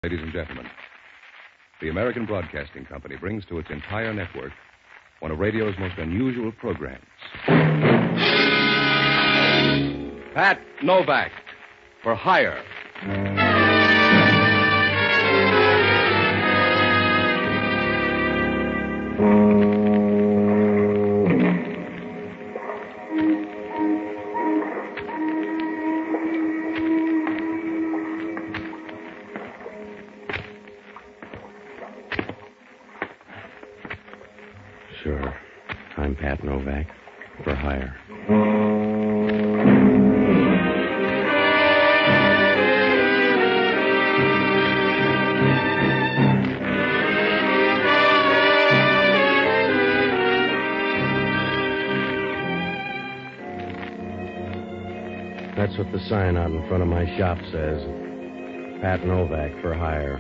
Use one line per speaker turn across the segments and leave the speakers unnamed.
Ladies and gentlemen, the American Broadcasting Company brings to its entire network one of radio's most unusual programs. Pat Novak, for hire.
Sure. I'm Pat Novak, for hire. That's what the sign out in front of my shop says. Pat Novak, for hire.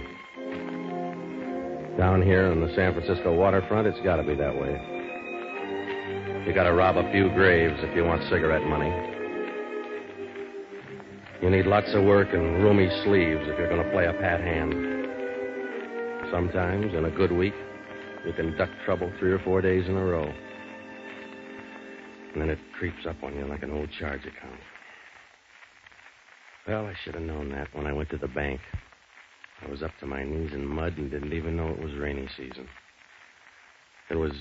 Down here on the San Francisco waterfront, it's got to be that way. You got to rob a few graves if you want cigarette money. You need lots of work and roomy sleeves if you're going to play a pat hand. Sometimes, in a good week, you can duck trouble 3 or 4 days in a row. And then it creeps up on you like an old charge account. Well, I should have known that when I went to the bank. I was up to my knees in mud and didn't even know it was rainy season. It was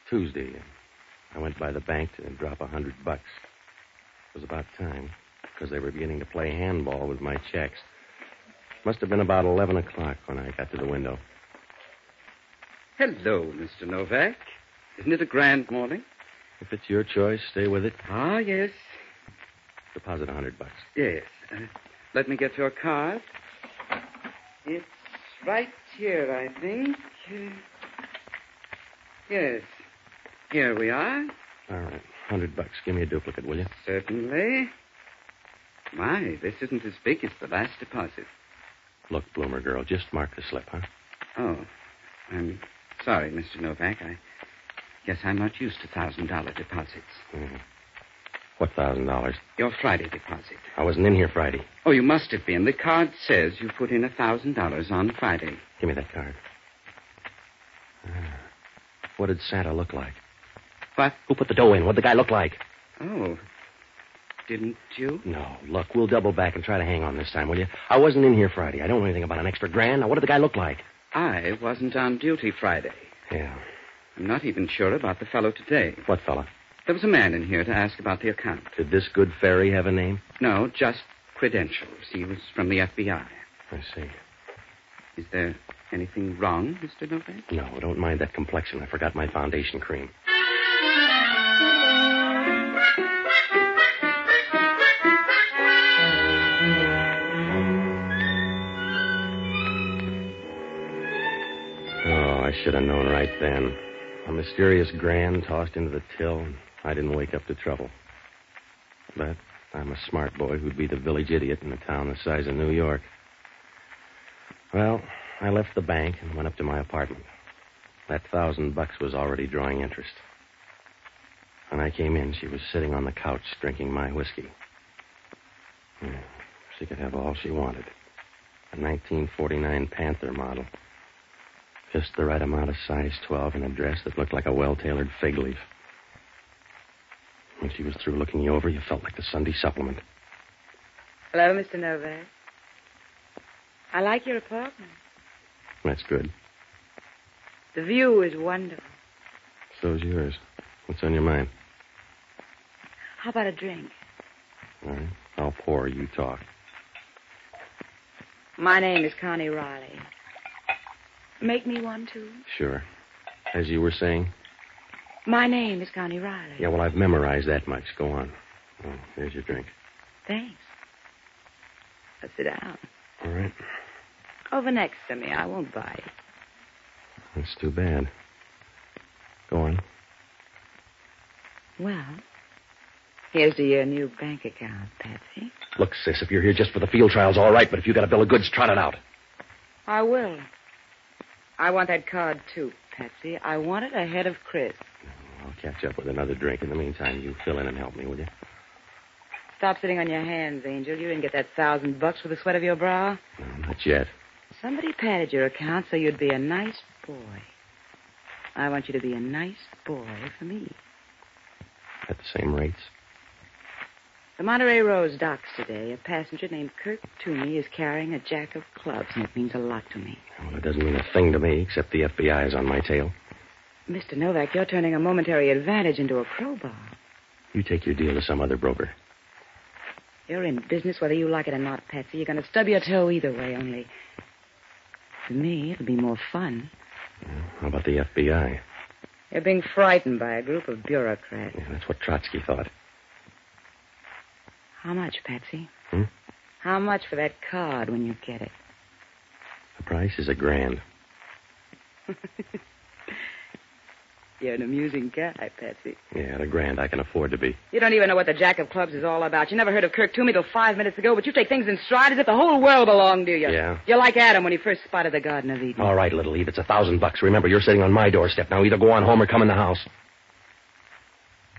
Tuesday. I went by the bank to drop $100. It was about time, because they were beginning to play handball with my checks. Must have been about 11 o'clock when I got to the window.
Hello, Mr. Novak. Isn't it a grand morning?
If it's your choice, stay with it.
Ah, yes.
Deposit $100.
Yes. Let me get your card. It's right here, I think. Yes. Here we are.
All right. $100. Give me a duplicate, will you?
Certainly. My, this isn't as big as the last deposit.
Look, Bloomer girl, just mark the slip, huh?
Oh, I'm sorry, Mr. Novak. I guess I'm not used to $1,000 deposits.
Mm-hmm. What $1,000?
Your Friday deposit.
I wasn't in here Friday.
Oh, you must have been. The card says you put in $1,000 on Friday.
Give me that card. What did Santa look like?
What?
Who put the dough in? What'd the guy look like?
Oh, didn't you?
No. Look, we'll double back and try to hang on this time, will you? I wasn't in here Friday. I don't know anything about an extra grand. Now, what did the guy look like?
I wasn't on duty Friday.
Yeah.
I'm not even sure about the fellow today.
What fellow?
There was a man in here to ask about the account.
Did this good fairy have a name?
No, just credentials. He was from the FBI.
I see.
Is there anything wrong, Mr. Novak?
No, don't mind that complexion. I forgot my foundation cream. Oh, I should have known right then. A mysterious grand tossed into the till, and I didn't wake up to trouble. But I'm a smart boy who'd be the village idiot in a town the size of New York. Well, I left the bank and went up to my apartment. That $1,000 was already drawing interest. When I came in, she was sitting on the couch drinking my whiskey. She could have all she wanted. A 1949 Panther model. Just the right amount of size 12 in a dress that looked like a well-tailored fig leaf. When she was through looking you over, you felt like the Sunday supplement.
Hello, Mr. Novak. I like your apartment.
That's good.
The view is wonderful.
So's yours. What's on your mind?
How about a drink?
All right. I'll pour, you talk.
My name is Connie Riley. Make me one, too?
Sure. As you were saying?
My name is Connie Riley.
Yeah, well, I've memorized that much. Go on. Oh, here's your drink.
Thanks. Let's sit down.
All right.
Over next to me. I won't bite.
That's too bad. Go on.
Well, here's to your new bank account, Patsy.
Look, sis, if you're here just for the field trials, all right, but if you got a bill of goods, trot it out.
I will. I want that card, too, Patsy. I want it ahead of Chris.
I'll catch up with another drink. In the meantime, you fill in and help me, will you?
Stop sitting on your hands, Angel. You didn't get that $1,000 for the sweat of your brow.
No, not yet.
Somebody padded your account so you'd be a nice boy. I want you to be a nice boy for me.
At the same rates?
The Monterey Rose docks today. A passenger named Kirk Toomey is carrying a jack of clubs, and it means a lot to me.
Well, it doesn't mean a thing to me, except the FBI is on my tail.
Mr. Novak, you're turning a momentary advantage into a crowbar.
You take your deal to some other broker.
You're in business whether you like it or not, Patsy. You're going to stub your toe either way, only... To me, it'll be more fun.
Well, how about the FBI?
You're being frightened by a group of bureaucrats.
Yeah, that's what Trotsky thought.
How much, Patsy?
Hmm?
How much for that card when you get it?
The price is $1,000.
You're an amusing guy, Patsy.
Yeah, at $1,000 I can afford to be.
You don't even know what the Jack of Clubs is all about. You never heard of Kirk Toomey till 5 minutes ago, but you take things in stride as if the whole world belonged to you.
Yeah?
You're like Adam when he first spotted the Garden of Eden.
All right, little Eve, it's $1,000. Remember, you're sitting on my doorstep. Now either go on home or come in the house.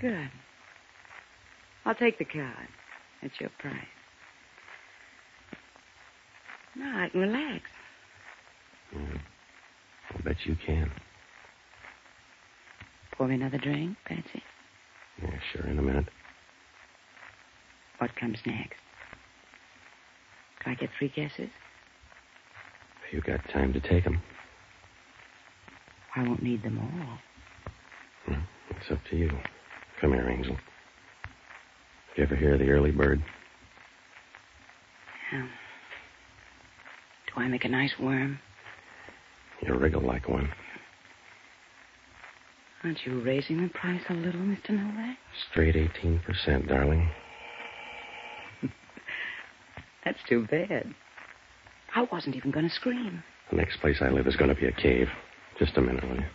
Good. I'll take the card. That's your price. Now I can relax.
I'll bet you can.
Pour me another drink, Patsy.
Yeah, sure, in a minute.
What comes next? Can I get 3 guesses?
If you got time to take them.
I won't need them all.
It's up to you. Come here, Angel. You ever hear of the early bird?
Yeah. Do I make a nice worm?
You wriggle like one.
Aren't you raising the price a little, Mr. Novak?
Straight 18%, darling.
That's too bad. I wasn't even going to scream.
The next place I live is going to be a cave. Just a minute, will you?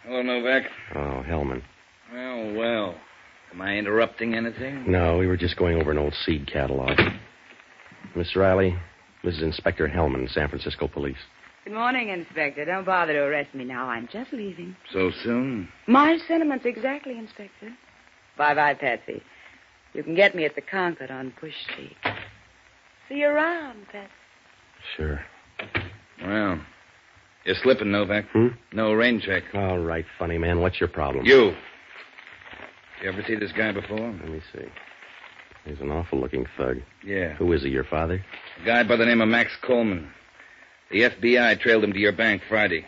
Hello, Novak.
Oh, Hellman.
Well. Am I interrupting anything?
No, we were just going over an old seed catalog. Miss Riley, this is Inspector Hellman, San Francisco Police.
Good morning, Inspector. Don't bother to arrest me now. I'm just leaving.
So soon?
My sentiments exactly, Inspector. Bye-bye, Patsy. You can get me at the Concord on Push Street. See you around, Patsy.
Sure.
Well, you're slipping, Novak. No rain check.
All right, funny man. What's your problem?
You ever see this guy before?
Let me see. He's an awful-looking thug.
Yeah.
Who is he, your father?
A guy by the name of Max Coleman. The FBI trailed him to your bank Friday.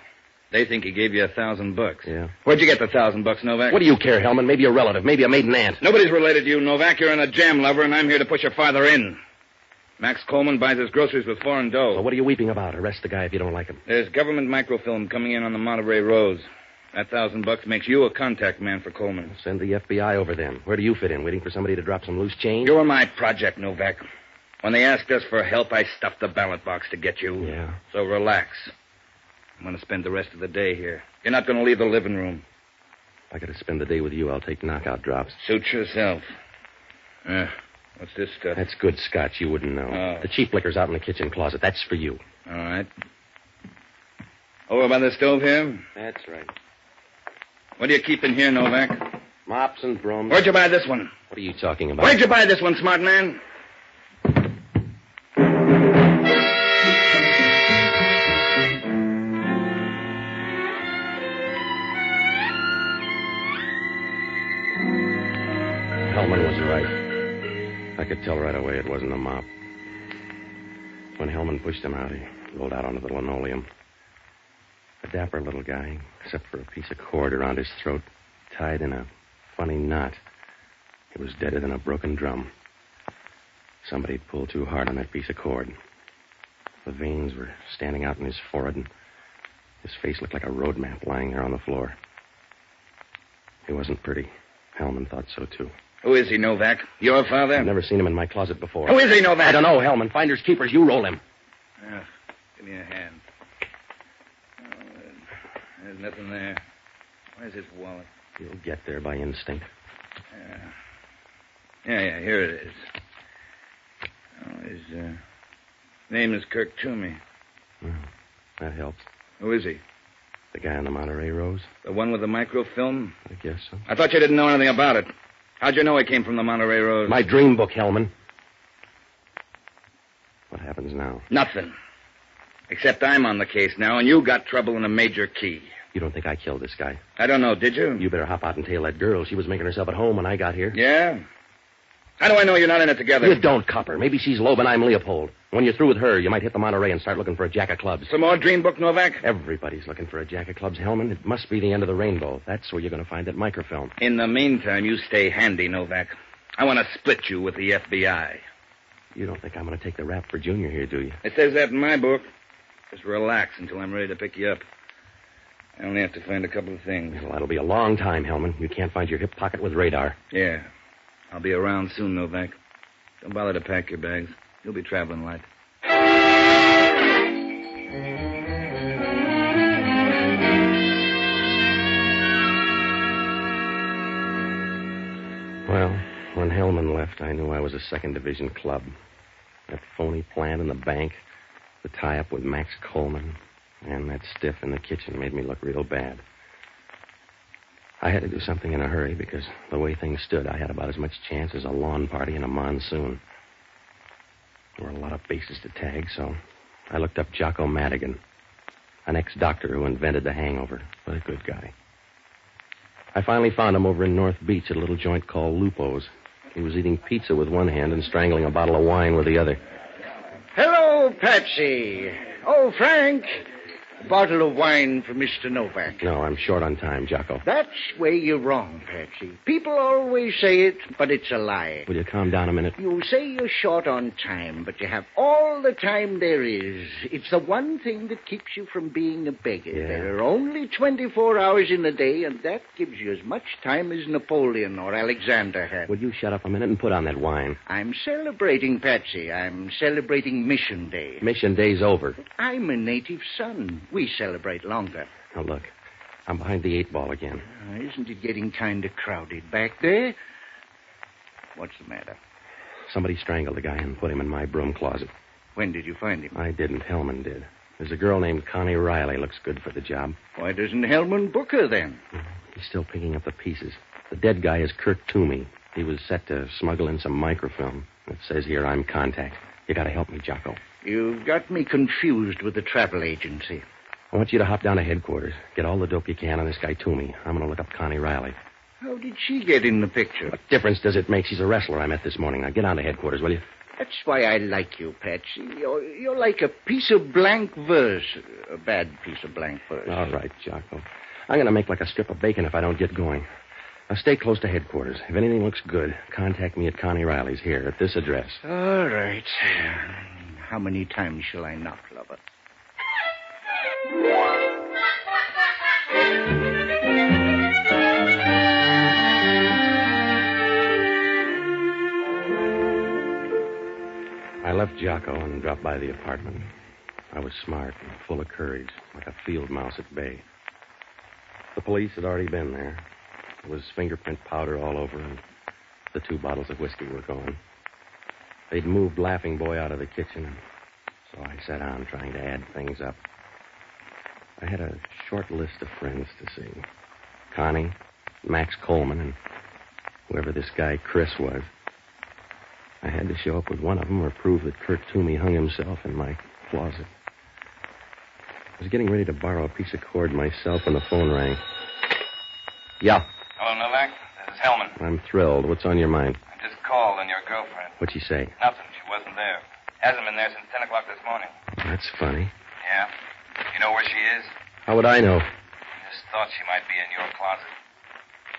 They think he gave you $1,000.
Yeah.
Where'd you get the $1,000, Novak?
What do you care, Hellman? Maybe a relative. Maybe a maiden aunt.
Nobody's related to you, Novak. You're in a jam lover, and I'm here to push your father in. Max Coleman buys his groceries with foreign dough.
Well, what are you weeping about? Arrest the guy if you don't like him.
There's government microfilm coming in on the Monterey Rose. That $1,000 makes you a contact man for Coleman.
Send the FBI over then. Where do you fit in? Waiting for somebody to drop some loose change?
You're my project, Novak. When they asked us for help, I stuffed the ballot box to get you.
Yeah.
So relax. I'm going to spend the rest of the day here. You're not going to leave the living room.
If I got to spend the day with you, I'll take knockout drops.
Suit yourself. What's this stuff?
That's good scotch. You wouldn't know.
Oh.
The cheap liquor's out in the kitchen closet. That's for you.
All right. Over by the stove here?
That's right.
What do you keep in here, Novak?
Mops and brooms.
Where'd you buy this one?
What are you talking about?
Where'd you buy this one, smart man?
Hellman was right. I could tell right away it wasn't a mop. When Hellman pushed him out, he rolled out onto the linoleum. A dapper little guy, except for a piece of cord around his throat, tied in a funny knot. He was deader than a broken drum. Somebody pulled too hard on that piece of cord. The veins were standing out in his forehead, and his face looked like a road map lying there on the floor. He wasn't pretty. Hellman thought so, too.
Who is he, Novak? Your father?
I've never seen him in my closet before.
Who is he, Novak?
I don't know, Hellman. Finders keepers. You roll him.
Give me a hand. Oh, there's nothing there. Where's his wallet?
You'll get there by instinct.
Yeah, here it is. Oh, his name is Kirk Toomey.
Well, that helps.
Who is he?
The guy on the Monterey Rose?
The one with the microfilm?
I guess so.
I thought you didn't know anything about it. How'd you know he came from the Monterey Rose?
My dream book, Hellman. What What happens now?
Nothing. Except I'm on the case now, and you got trouble in a major key.
You don't think I killed this guy?
I don't know, did you?
You better hop out and tail that girl. She was making herself at home when I got here.
Yeah? How do I know you're not in it together?
You don't, copper. Maybe she's Loeb and I'm Leopold. When you're through with her, you might hit the Monterey and start looking for a jack of clubs.
Some more dream book, Novak?
Everybody's looking for a jack of clubs, Hellman. It must be the end of the rainbow. That's where you're going to find that microfilm.
In the meantime, you stay handy, Novak. I want to split you with the FBI.
You don't think I'm going to take the rap for Junior here, do you?
It says that in my book. Just relax until I'm ready to pick you up. I only have to find a couple of things.
Well, that'll be a long time, Hellman. You can't find your hip pocket with radar.
Yeah. I'll be around soon, Novak. Don't bother to pack your bags. You'll be traveling light.
Well, when Hellman left, I knew I was a second division club. That phony plant in the bank, the tie-up with Max Coleman, and that stiff in the kitchen made me look real bad. I had to do something in a hurry because the way things stood, I had about as much chance as a lawn party in a monsoon. There were a lot of bases to tag, so I looked up Jocko Madigan, an ex-doctor who invented the hangover, but a good guy. I finally found him over in North Beach at a little joint called Lupo's. He was eating pizza with one hand and strangling a bottle of wine with the other.
Hello, Patsy. Oh, Frank. A bottle of wine for Mr. Novak.
No, I'm short on time, Jocko.
That's where you're wrong, Patsy. People always say it, but it's a lie.
Will you calm down a minute?
You say you're short on time, but you have all the time there is. It's the one thing that keeps you from being a beggar.
Yeah.
There are only 24 hours in a day, and that gives you as much time as Napoleon or Alexander had.
Will you shut up a minute and put on that wine?
I'm celebrating, Patsy. I'm celebrating Mission Day.
Mission Day's over.
I'm a native son. We celebrate longer.
Now, look, I'm behind the 8 ball again.
Isn't it getting kind of crowded back there? What's the matter?
Somebody strangled the guy and put him in my broom closet.
When did you find him?
I didn't. Hellman did. There's a girl named Connie Riley. Looks good for the job.
Why doesn't Hellman book her then?
He's still picking up the pieces. The dead guy is Kurt Toomey. He was set to smuggle in some microfilm. It says here I'm contact. You got to help me, Jocko.
You've got me confused with the travel agency.
I want you to hop down to headquarters. Get all the dope you can on this guy Toomey. I'm going to look up Connie Riley.
How did she get in the picture?
What difference does it make? She's a wrestler I met this morning. Now, get on to headquarters, will you?
That's why I like you, Patsy. You're like a piece of blank verse. A bad piece of blank verse.
All right, Jocko. I'm going to make like a strip of bacon if I don't get going. Now, stay close to headquarters. If anything looks good, contact me at Connie Riley's here at this address.
All right. How many times shall I knock, lover?
I left Jocko and dropped by the apartment. I was smart and full of courage, like a field mouse at bay. The police had already been there. There was fingerprint powder all over, and the 2 bottles of whiskey were gone. They'd moved Laughing Boy out of the kitchen, so I sat down trying to add things up. I had a short list of friends to see. Connie, Max Coleman, and whoever this guy Chris was. I had to show up with one of them or prove that Kurt Toomey hung himself in my closet. I was getting ready to borrow a piece of cord myself when the phone rang. Yeah.
Hello, Novak. This is Hellman.
I'm thrilled. What's on your mind?
I just called on your girlfriend.
What'd she say?
Nothing. She wasn't there. Hasn't been there since 10 o'clock this morning.
That's funny.
Yeah? You know where she is?
How would I know?
I just thought she might be in your closet.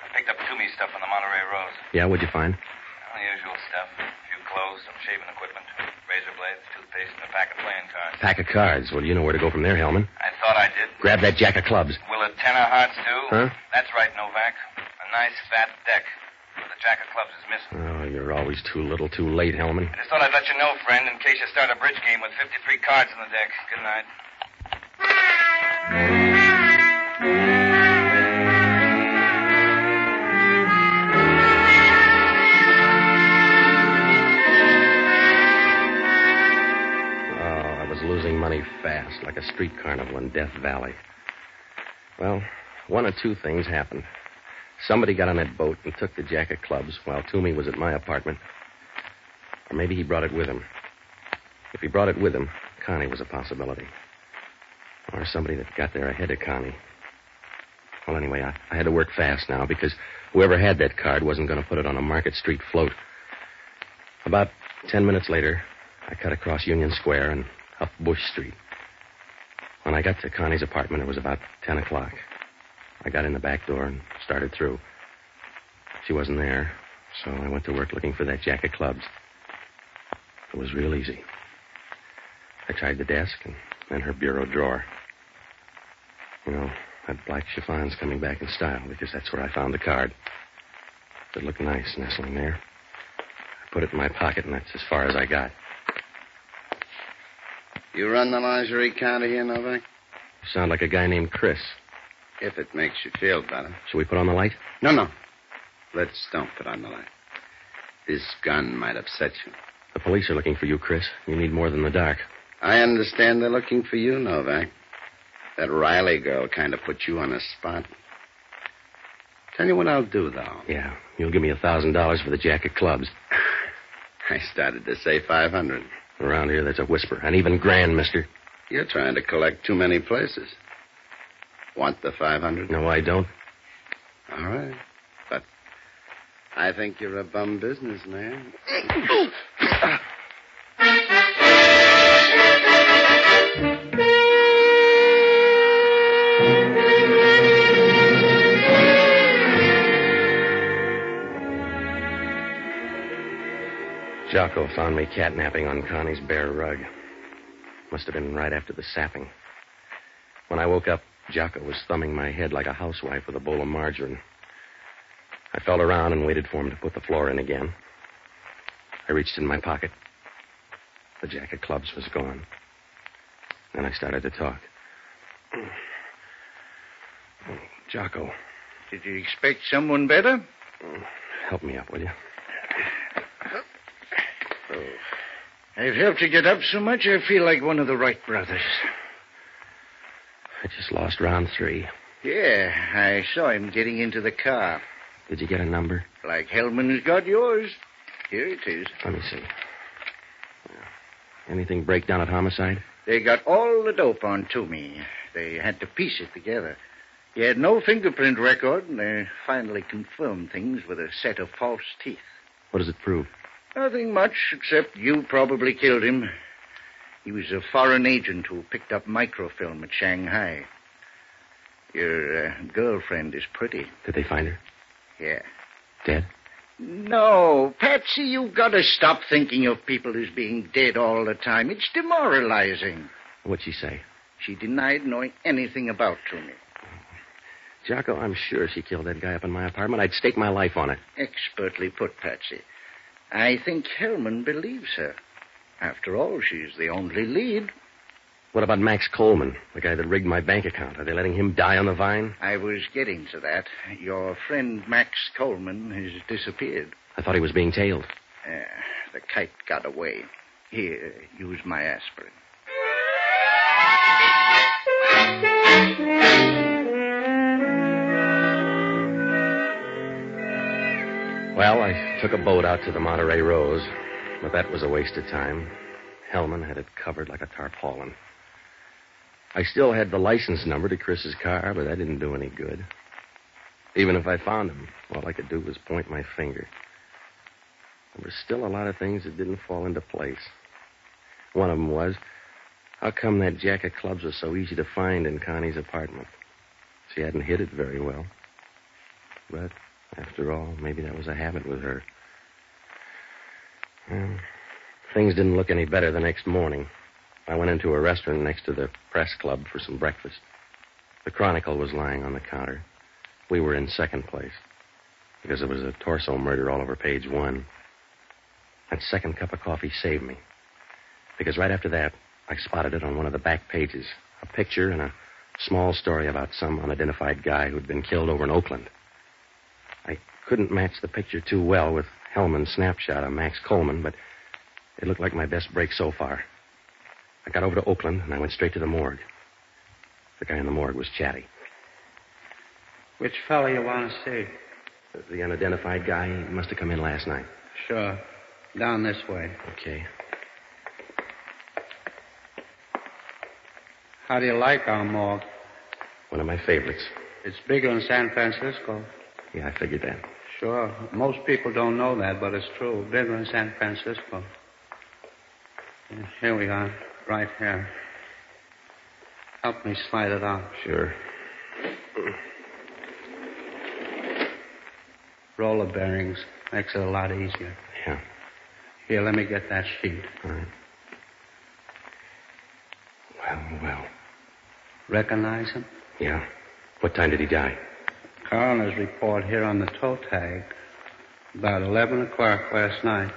I picked up Toomey's stuff on the Monterey Rose.
Yeah, what'd you find?
Well, the usual stuff. A few clothes, some shaving equipment, razor blades, toothpaste, and a pack of playing cards.
Pack of cards. Well, you know where to go from there, Hellman.
I thought I did.
Grab that jack of clubs.
Will a 10 of hearts do?
Huh?
That's right, Novak. A nice fat deck. But the jack of clubs is missing.
Oh, you're always too little, too late, Hellman.
I just thought I'd let you know, friend, in case you start a bridge game with 53 cards in the deck. Good night.
Oh, I was losing money fast, like a street carnival in Death Valley. Well, one of 2 things happened. Somebody got on that boat and took the jack of clubs while Toomey was at my apartment. Or maybe he brought it with him. If he brought it with him, Connie was a possibility. Or somebody that got there ahead of Connie. Well, anyway, I had to work fast now because whoever had that card wasn't going to put it on a Market Street float. About 10 minutes later, I cut across Union Square and up Bush Street. When I got to Connie's apartment, it was about 10 o'clock. I got in the back door and started through. She wasn't there, so I went to work looking for that jack of clubs. It was real easy. I tried the desk and then her bureau drawer. You know, that black chiffon's coming back in style because that's where I found the card. It looked nice nestling there. I put it in my pocket, and that's as far as I got.
You run the lingerie counter here, Novak?
You sound like a guy named Chris.
If it makes you feel better.
Should we put on the light?
No. Let's don't put on the light. This gun might upset you.
The police are looking for you, Chris. You need more than the dark.
I understand they're looking for you, Novak. That Riley girl kind of put you on a spot. Tell you what I'll do, though.
Yeah, you'll give me $1,000 for the jack of clubs.
I started to say 500.
Around here, there's a whisper. An even grand, mister.
You're trying to collect too many places. Want the 500?
No, I don't.
All right. But I think you're a bum businessman.
Jocko found me catnapping on Connie's bare rug. Must have been right after the sapping. When I woke up, Jocko was thumbing my head like a housewife with a bowl of margarine. I felt around and waited for him to put the floor in again. I reached in my pocket. The jack of clubs was gone. Then I started to talk. Jocko.
Did you expect someone better?
Help me up, will you?
I've helped you get up so much I feel like one of the Wright brothers.
I just lost round 3.
Yeah, I saw him getting into the car.
Did you get a number?
Like Hellman's got yours. Here it is.
Let me see. Anything break down at homicide?
They got all the dope on Toomey. They had to piece it together. He had no fingerprint record, and they finally confirmed things with a set of false teeth.
What does it prove?
Nothing much, except you probably killed him. He was a foreign agent who picked up microfilm at Shanghai. Your girlfriend is pretty.
Did they find her?
Yeah.
Dead?
No, Patsy, you've got to stop thinking of people as being dead all the time. It's demoralizing.
What'd she say?
She denied knowing anything about Toomey.
Jocko, I'm sure she killed that guy up in my apartment. I'd stake my life on it.
Expertly put, Patsy. I think Hellman believes her. After all, she's the only lead.
What about Max Coleman, the guy that rigged my bank account? Are they letting him die on the vine?
I was getting to that. Your friend Max Coleman has disappeared.
I thought he was being tailed.
The kite got away. Here, use my aspirin.
Well, I took a boat out to the Monterey Rose, but that was a waste of time. Hellman had it covered like a tarpaulin. I still had the license number to Chris's car, but that didn't do any good. Even if I found him, all I could do was point my finger. There were still a lot of things that didn't fall into place. One of them was, how come that jack of clubs was so easy to find in Connie's apartment? She hadn't hid it very well. But after all, maybe that was a habit with her. Well, things didn't look any better the next morning. I went into a restaurant next to the press club for some breakfast. The Chronicle was lying on the counter. We were in second place because there was a torso murder all over page 1. That second cup of coffee saved me because right after that, I spotted it on one of the back pages, a picture and a small story about some unidentified guy who'd been killed over in Oakland. I couldn't match the picture too well with Hellman's snapshot of Max Coleman, but it looked like my best break so far. I got over to Oakland, and I went straight to the morgue. The guy in the morgue was chatty.
Which fellow you want to see?
The unidentified guy, he must have come in last night.
Sure. Down this way.
Okay.
How do you like our morgue?
One of my favorites.
It's bigger in San Francisco.
Yeah, I figured that.
Sure. Most people don't know that, but it's true. Bigger in San Francisco. Here we are. Right here. Help me slide it out.
Sure.
Roller bearings. Makes it a lot easier.
Yeah.
Here, let me get that sheet.
All right. Well.
Recognize him?
Yeah. What time did he die?
Coroner's report here on the toe tag. About 11 o'clock last night.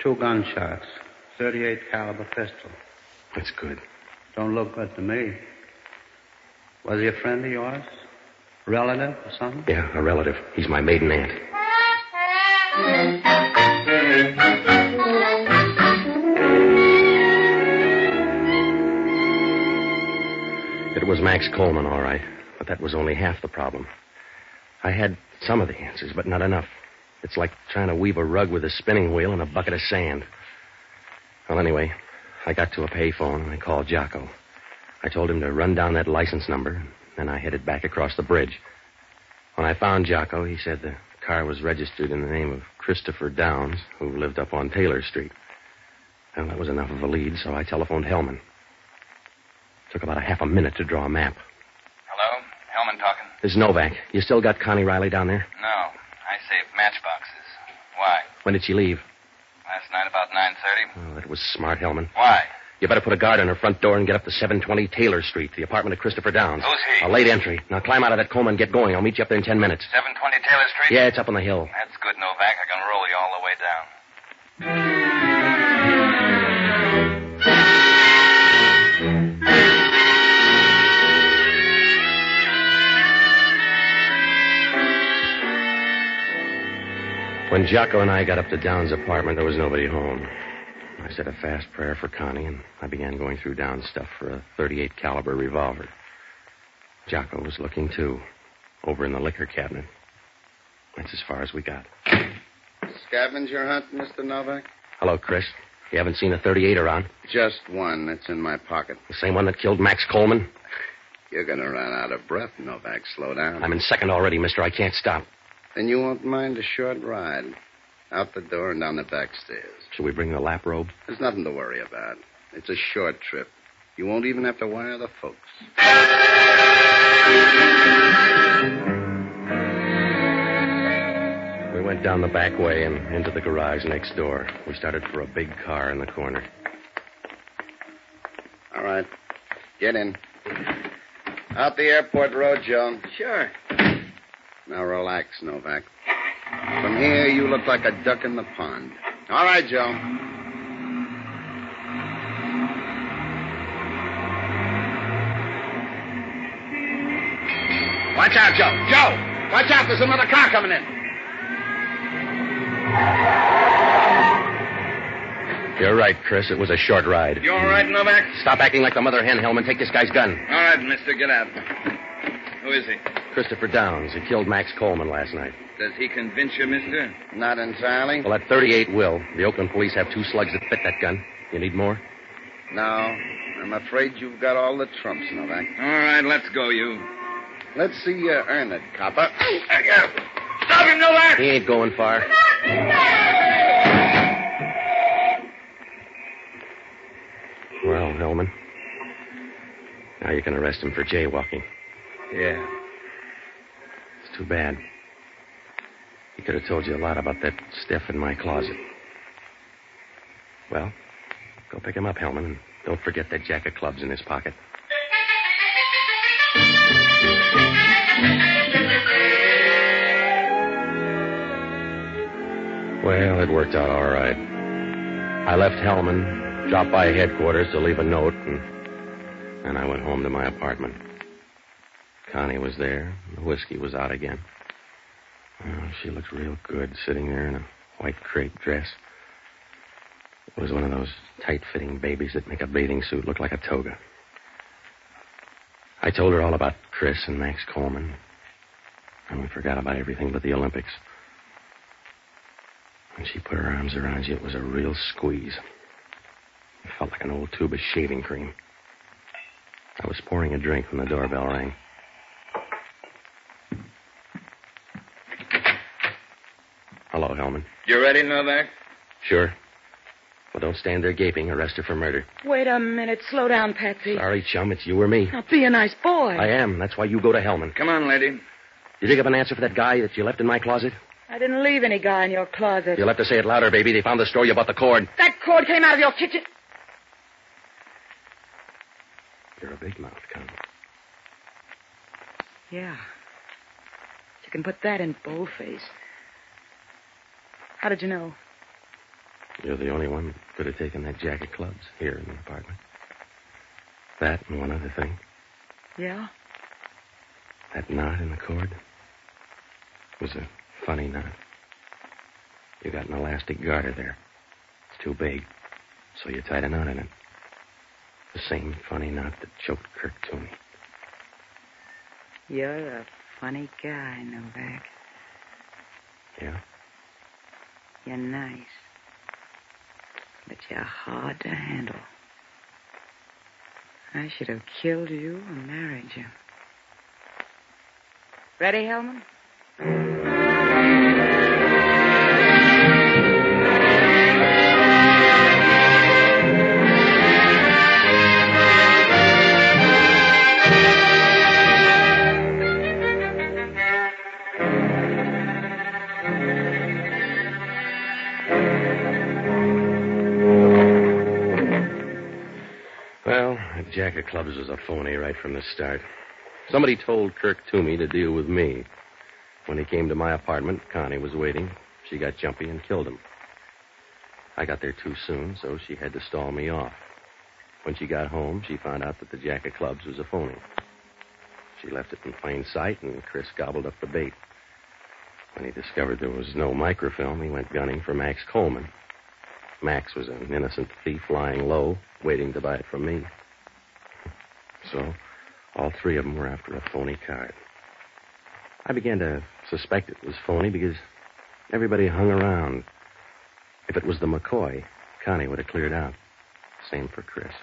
2 gunshots. 38 caliber pistol.
That's good.
Don't look good to me. Was he a friend of yours? Relative or something?
Yeah, a relative. He's my maiden aunt. It was Max Coleman, all right. But that was only half the problem. I had some of the answers, but not enough. It's like trying to weave a rug with a spinning wheel and a bucket of sand. Well, anyway, I got to a payphone and I called Jocko. I told him to run down that license number, and then I headed back across the bridge. When I found Jocko, he said the car was registered in the name of Christopher Downs, who lived up on Taylor Street. Well, that was enough of a lead, so I telephoned Hellman. Took about a half a minute to draw a map.
Hello? Hellman talking?
This is Novak. You still got Connie Riley down there?
No. I saved matchboxes. Why?
When did she leave?
Last night about 9:30.
Oh, that was smart, Hellman.
Why?
You better put a guard on her front door and get up to 720 Taylor Street, the apartment of Christopher Downs.
Who's he?
A late entry. Now climb out of that coma and get going. I'll meet you up there in 10 minutes.
720 Taylor Street?
Yeah, it's up on the hill.
That's good, Novak. I can roll you all the way down.
When Jocko and I got up to Downs' apartment, there was nobody home. I said a fast prayer for Connie, and I began going through Downs' stuff for a .38 caliber revolver. Jocko was looking, too, over in the liquor cabinet. That's as far as we got.
Scavenger hunt, Mr. Novak?
Hello, Chris. You haven't seen a .38 around?
Just one. That's in my pocket.
The same one that killed Max Coleman?
You're going to run out of breath, Novak. Slow down.
I'm in second already, mister. I can't stop.
Then you won't mind a short ride. Out the door and down the back stairs.
Should we bring the lap robe?
There's nothing to worry about. It's a short trip. You won't even have to wire the folks.
We went down the back way and into the garage next door. We started for a big car in the corner.
All right. Get in. Out the airport road, Joe.
Sure.
Now relax, Novak. From here, you look like a duck in the pond. All right, Joe. Watch out, Joe. Joe! Watch out, there's another car coming in.
You're right, Chris. It was a short ride.
You all right, Novak?
Stop acting like the mother hen, Hellman. Take this guy's gun.
All right, mister, get out. Who is he?
Christopher Downs. He killed Max Coleman last night.
Does he convince you, mister?
Not entirely.
Well, that .38 will. The Oakland police have 2 slugs that fit that gun. You need more?
No. I'm afraid you've got all the trumps, Novak.
All right, let's go, you.
Let's see you earn it, copper.
Stop him, Novak!
He ain't going far. Well, Hellman, now you can arrest him for jaywalking.
Yeah.
It's too bad. He could have told you a lot about that stuff in my closet. Well, go pick him up, Hellman, and don't forget that jack of clubs in his pocket. Well, it worked out all right. I left Hellman, dropped by headquarters to leave a note, and I went home to my apartment. Connie was there. The whiskey was out again. Oh, she looked real good sitting there in a white crepe dress. It was one of those tight-fitting babies that make a bathing suit look like a toga. I told her all about Chris and Max Coleman, and we forgot about everything but the Olympics. When she put her arms around you, it was a real squeeze. It felt like an old tube of shaving cream. I was pouring a drink when the doorbell rang. Hello, Hellman.
You ready, Novak?
Sure. Well, don't stand there gaping. Arrest her for murder.
Wait a minute. Slow down, Patsy.
Sorry, chum. It's you or me.
Now, be a nice boy.
I am. That's why you go to Hellman.
Come on, lady.
You dig up an answer for that guy that you left in my closet?
I didn't leave any guy in your closet.
You'll have to say it louder, baby. They found the store. You bought the cord.
That cord came out of your kitchen.
You're a big mouth, Connie.
Yeah. You can put that in boldface. How did you know?
You're the only one that could have taken that jack of clubs here in the apartment. That and one other thing.
Yeah?
That knot in the cord was a funny knot. You got an elastic garter there. It's too big, so you tied a knot in it. The same funny knot that choked Kirk Toomey.
You're a funny guy, Novak.
Yeah?
You're nice. But you're hard to handle. I should have killed you and married you. Ready, Hellman?
Well, that jack of clubs was a phony right from the start. Somebody told Kirk Toomey to deal with me. When he came to my apartment, Connie was waiting. She got jumpy and killed him. I got there too soon, so she had to stall me off. When she got home, she found out that the jack of clubs was a phony. She left it in plain sight, and Chris gobbled up the bait. When he discovered there was no microfilm, he went gunning for Max Coleman. Max was an innocent thief lying low, waiting to buy it from me. So, all three of them were after a phony card. I began to suspect it was phony because everybody hung around. If it was the McCoy, Connie would have cleared out. Same for Chris.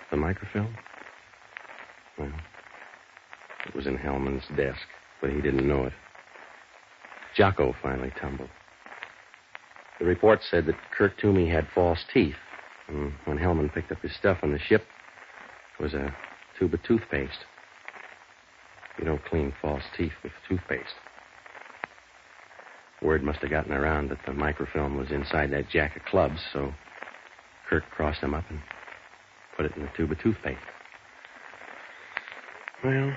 The microfilm? Well, it was in Hellman's desk, but he didn't know it. Jocko finally tumbled. The report said that Kirk Toomey had false teeth. And when Hellman picked up his stuff on the ship, it was a tube of toothpaste. You don't clean false teeth with toothpaste. Word must have gotten around that the microfilm was inside that jack of clubs, so Kirk crossed them up and put it in the tube of toothpaste. Well,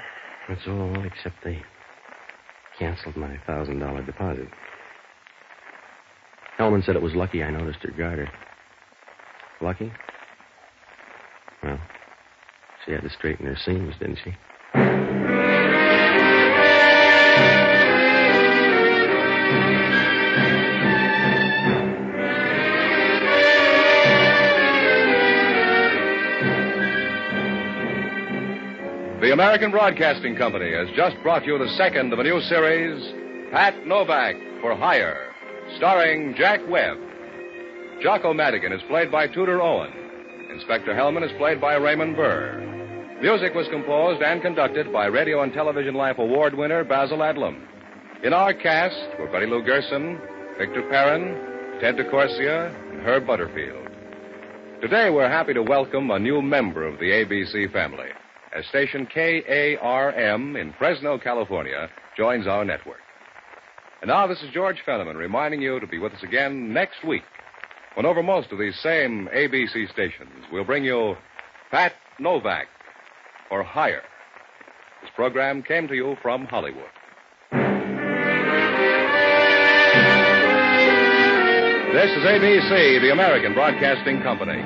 that's all except they canceled my $1,000 deposit. Hellman said it was lucky I noticed her garter. Lucky? Well, she had to straighten her seams, didn't she?
The American Broadcasting Company has just brought you the second of a new series, Pat Novak for Hire, starring Jack Webb. Jocko Madigan is played by Tudor Owen. Inspector Hellman is played by Raymond Burr. Music was composed and conducted by Radio and Television Life Award winner Basil Adlam. In our cast were Betty Lou Gerson, Victor Perrin, Ted DeCorsia, and Herb Butterfield. Today we're happy to welcome a new member of the ABC family, as station KARM in Fresno, California, joins our network. And now this is George Fenneman reminding you to be with us again next week, when over most of these same ABC stations we'll bring you Pat Novak for Hire. This program came to you from Hollywood. This is ABC, the American Broadcasting Company.